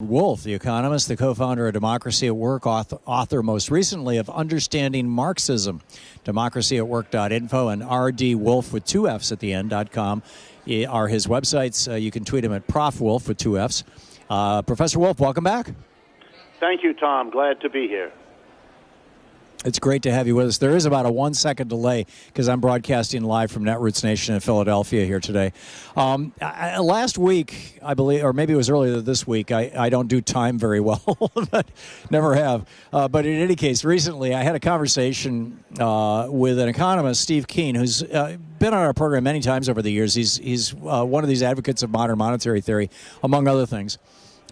Wolff, the economist, the co-founder of Democracy at Work, author most recently of Understanding Marxism. democracyatwork.info and RD Wolff with two Fs at the end.com are his websites. You can tweet him at Prof. Wolff with two Fs. Professor Wolff, welcome back. Thank you, Tom. Glad to be here. It's great to have you with us. There is about a 1 second delay because I'm broadcasting live from Netroots Nation in Philadelphia here today. Last week, I believe, or maybe it was earlier this week, I don't do time very well, but never have. But in any case, recently I had a conversation with an economist, Steve Keen, who's been on our program many times over the years. He's one of these advocates of modern monetary theory, among other things.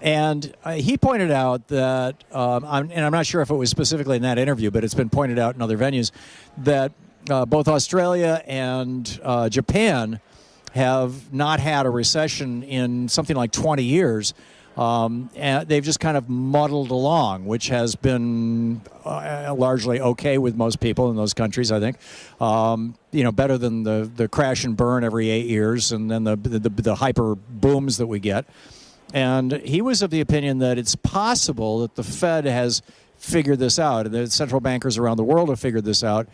And he pointed out that, and I'm not sure if it was specifically in that interview, but it's been pointed out in other venues, that both Australia and Japan have not had a recession in something like 20 years. And they've just kind of muddled along, which has been largely okay with most people in those countries, I think. Better than the crash and burn every 8 years and then the hyper booms that we get. And he was of the opinion that it's possible that the Fed has figured this out, and the central bankers around the world have figured this out,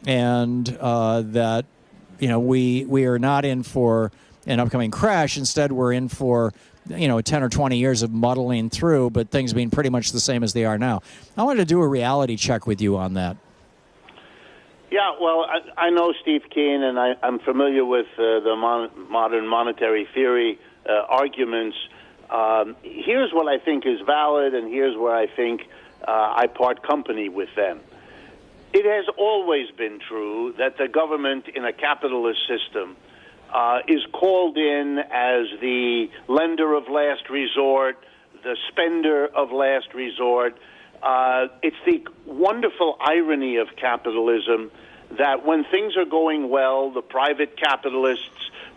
and that we are not in for an upcoming crash. Instead, we're in for 10 or 20 years of muddling through, but things being pretty much the same as they are now. I wanted to do a reality check with you on that. Yeah, well, I know Steve Keen, and I'm familiar with the modern monetary theory arguments. Here's what I think is valid, and here's where I think I part company with them. It has always been true that the government in a capitalist system is called in as the lender of last resort, the spender of last resort. It's the wonderful irony of capitalism that when things are going well, the private capitalists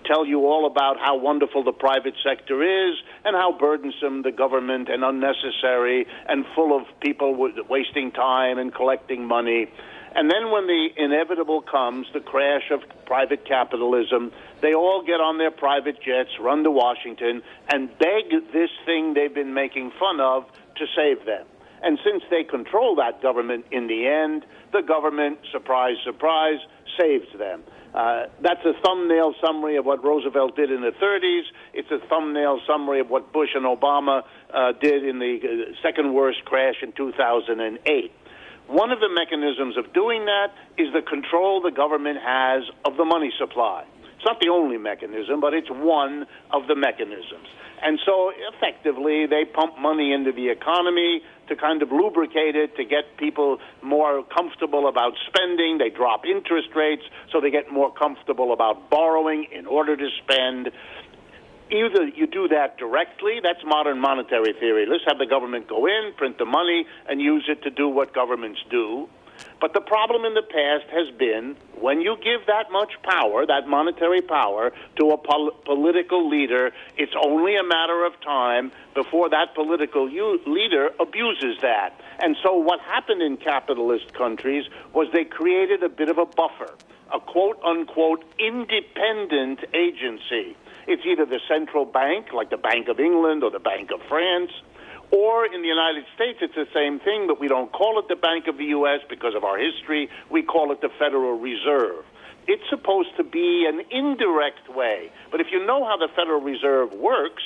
tell you all about how wonderful the private sector is and how burdensome the government and unnecessary and full of people wasting time and collecting money. And then when the inevitable comes, the crash of private capitalism, they all get on their private jets, run to Washington, and beg this thing they've been making fun of to save them. And since they control that government in the end, the government, surprise, surprise, saves them. That's a thumbnail summary of what Roosevelt did in the 30s. It's a thumbnail summary of what Bush and Obama did in the second worst crash in 2008. One of the mechanisms of doing that is the control the government has of the money supply. It's not the only mechanism, but it's one of the mechanisms. And so effectively, they pump money into the economy to kind of lubricate it, to get people more comfortable about spending. They drop interest rates so they get more comfortable about borrowing in order to spend. Either you do that directly, that's modern monetary theory. Let's have the government go in, print the money, and use it to do what governments do. But the problem in the past has been when you give that much power, that monetary power, to a political leader, it's only a matter of time before that political leader abuses that. And so what happened in capitalist countries was they created a bit of a buffer, a quote-unquote independent agency. It's either the central bank, like the Bank of England or the Bank of France, or in the United States, it's the same thing, but we don't call it the Bank of the U.S. because of our history. We call it the Federal Reserve. It's supposed to be an indirect way. But if you know how the Federal Reserve works,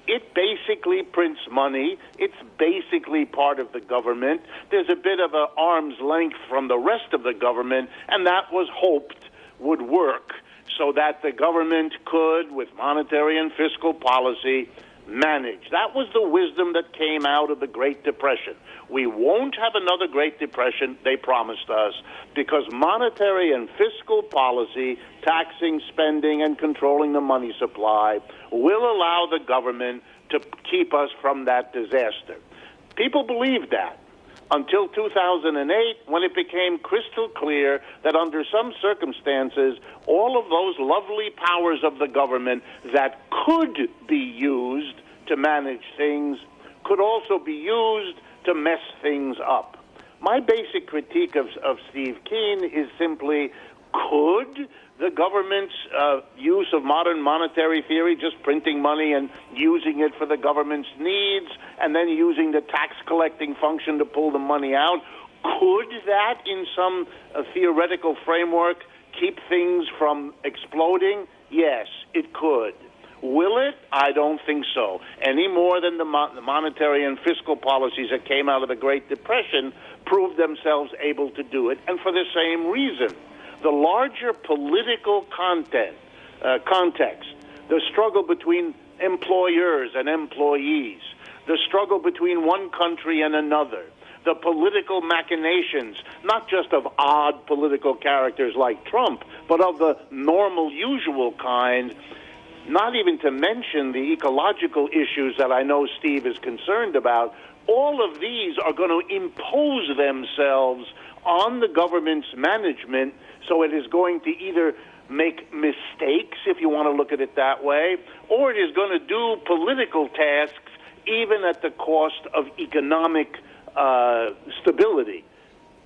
it basically prints money. It's basically part of the government. There's a bit of an arm's length from the rest of the government, and that was hoped would work so that the government could, with monetary and fiscal policy, manage. That was the wisdom that came out of the Great Depression. We won't have another Great Depression, they promised us, because monetary and fiscal policy, taxing, spending, and controlling the money supply will allow the government to keep us from that disaster. People believed that until 2008, when it became crystal clear that under some circumstances, all of those lovely powers of the government that could be used to manage things could also be used to mess things up. My basic critique of Steve Keen is simply, could the government's use of modern monetary theory, just printing money and using it for the government's needs, and then using the tax collecting function to pull the money out. Could that, in some theoretical framework, keep things from exploding? Yes, it could. Will it? I don't think so. Any more than the monetary and fiscal policies that came out of the Great Depression proved themselves able to do it, and for the same reason. The larger political context, the struggle between employers and employees, the struggle between one country and another, the political machinations, not just of odd political characters like Trump, but of the normal, usual kind, not even to mention the ecological issues that I know Steve is concerned about. All of these are going to impose themselves on the government's management, so it is going to either make mistakes, if you want to look at it that way, or it is going to do political tasks even at the cost of economic stability.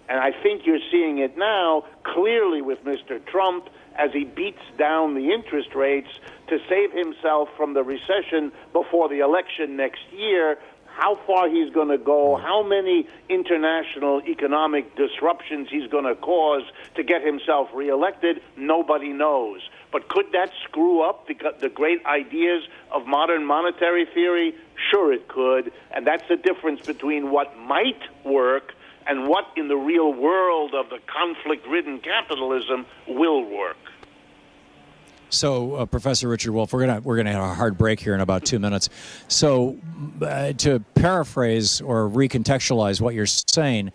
And I think you're seeing it now clearly with Mr. Trump as he beats down the interest rates to save himself from the recession before the election next year. How far he's going to go, how many international economic disruptions he's going to cause to get himself reelected, nobody knows. But could that screw up the great ideas of modern monetary theory? Sure it could, and that's the difference between what might work and what in the real world of the conflict-ridden capitalism will work. So, Professor Richard Wolff, we're gonna have a hard break here in about 2 minutes. So, to paraphrase or recontextualize what you're saying,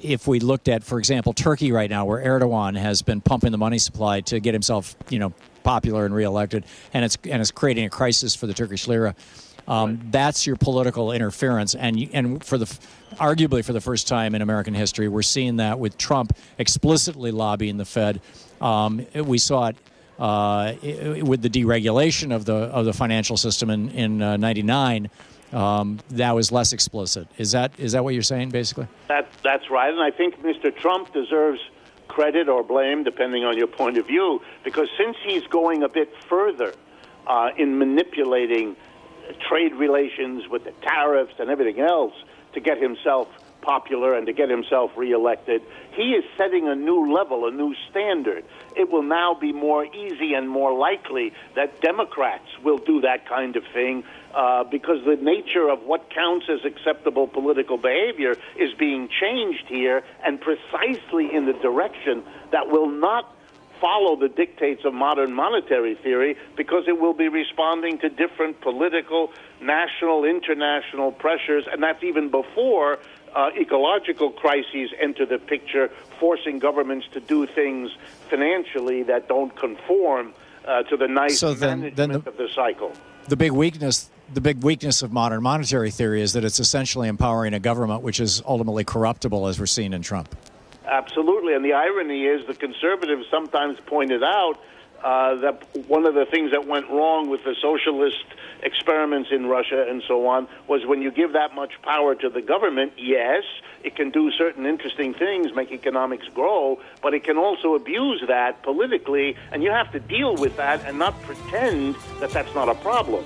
if we looked at, for example, Turkey right now, where Erdogan has been pumping the money supply to get himself, popular and reelected, and it's creating a crisis for the Turkish lira. That's your political interference, and arguably for the first time in American history, we're seeing that with Trump explicitly lobbying the Fed. We saw it with the deregulation of the financial system in '99. That was less explicit. Is that what you're saying, basically? That's right, and I think Mr. Trump deserves credit or blame, depending on your point of view, because since he's going a bit further in manipulating trade relations with the tariffs and everything else to get himself popular and to get himself reelected, he is setting a new level, a new standard. It will now be more easy and more likely that Democrats will do that kind of thing because the nature of what counts as acceptable political behavior is being changed here, and precisely in the direction that will not follow the dictates of modern monetary theory, because it will be responding to different political, national, international pressures, and that's even before ecological crises enter the picture, forcing governments to do things financially that don't conform to the nice management of the cycle. The big weakness of modern monetary theory is that it's essentially empowering a government which is ultimately corruptible, as we're seeing in Trump. Absolutely, and the irony is the conservatives sometimes pointed out that one of the things that went wrong with the socialist experiments in Russia and so on was when you give that much power to the government, yes, it can do certain interesting things, make economics grow, but it can also abuse that politically, and you have to deal with that and not pretend that that's not a problem.